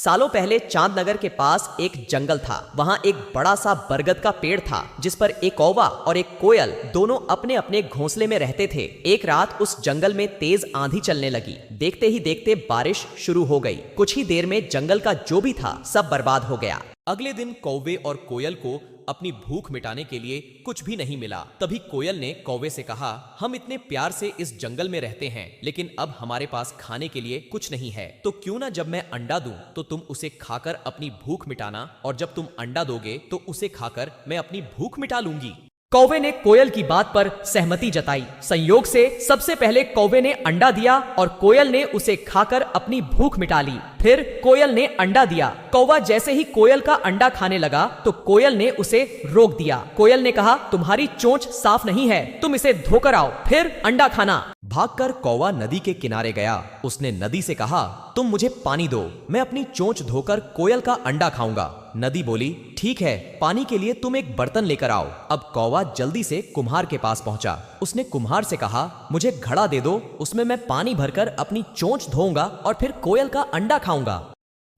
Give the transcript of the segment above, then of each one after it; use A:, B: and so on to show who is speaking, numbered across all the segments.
A: सालों पहले चांदनगर के पास एक जंगल था। वहाँ एक बड़ा सा बरगद का पेड़ था जिस पर एक कौवा और एक कोयल दोनों अपने अपने घोंसले में रहते थे। एक रात उस जंगल में तेज आंधी चलने लगी। देखते ही देखते बारिश शुरू हो गई। कुछ ही देर में जंगल का जो भी था सब बर्बाद हो गया।
B: अगले दिन कौवे और कोयल को अपनी भूख मिटाने के लिए कुछ भी नहीं मिला। तभी कोयल ने कौवे से कहा, हम इतने प्यार से इस जंगल में रहते हैं, लेकिन अब हमारे पास खाने के लिए कुछ नहीं है। तो क्यों ना जब मैं अंडा दूं तो तुम उसे खाकर अपनी भूख मिटाना, और जब तुम अंडा दोगे तो उसे खाकर मैं अपनी भूख मिटा लूंगी।
A: कौवे ने कोयल की बात पर सहमति जताई। संयोग से सबसे पहले कौवे ने अंडा दिया और कोयल ने उसे खाकर अपनी भूख मिटा ली। फिर कोयल ने अंडा दिया। कौवा जैसे ही कोयल का अंडा खाने लगा तो कोयल ने उसे रोक दिया। कोयल ने कहा, तुम्हारी चोंच साफ नहीं है, तुम इसे धोकर आओ, फिर अंडा खाना।
B: भागकर कौवा नदी के किनारे गया। उसने नदी से कहा, तुम मुझे पानी दो, मैं अपनी चोंच धोकर कोयल का अंडा खाऊंगा। नदी बोली, ठीक है, पानी के लिए तुम एक बर्तन लेकर आओ। अब कौवा जल्दी से कुम्हार के पास पहुंचा। उसने कुम्हार से कहा, मुझे घड़ा दे दो, उसमें मैं पानी भरकर अपनी चोंच धोऊंगा और फिर कोयल का अंडा खाऊंगा।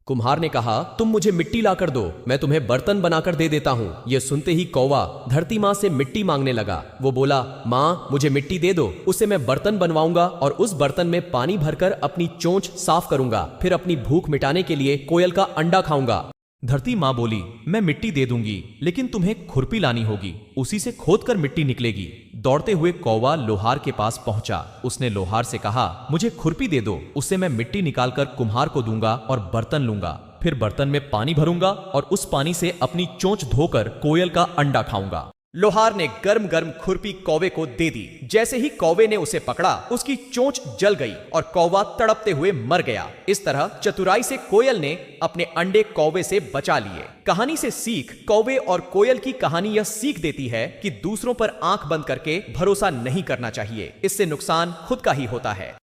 B: कुम्हार ने कहा, तुम मुझे मिट्टी लाकर दो, मैं तुम्हें बर्तन बनाकर दे देता हूँ। यह सुनते ही कौवा धरती माँ से मिट्टी मांगने लगा। वो बोला, माँ मुझे मिट्टी दे दो, उससे मैं बर्तन बनवाऊंगा और उस बर्तन में पानी भरकर अपनी चोंच साफ करूंगा, फिर अपनी भूख मिटाने के लिए कोयल का अंडा खाऊंगा। धरती माँ बोली, मैं मिट्टी दे दूंगी, लेकिन तुम्हें खुरपी लानी होगी, उसी से खोदकर मिट्टी निकलेगी। दौड़ते हुए कौवा लोहार के पास पहुंचा। उसने लोहार से कहा, मुझे खुरपी दे दो, उससे मैं मिट्टी निकालकर कुम्हार को दूंगा और बर्तन लूंगा, फिर बर्तन में पानी भरूंगा और उस पानी से अपनी चोंच धोकर कोयल का अंडा खाऊंगा।
A: लोहार ने गर्म गर्म खुरपी कौवे को दे दी। जैसे ही कौवे ने उसे पकड़ा, उसकी चोंच जल गई और कौवा तड़पते हुए मर गया। इस तरह चतुराई से कोयल ने अपने अंडे कौवे से बचा लिए। कहानी से सीख, कौवे और कोयल की कहानी यह सीख देती है कि दूसरों पर आंख बंद करके भरोसा नहीं करना चाहिए, इससे नुकसान खुद का ही होता है।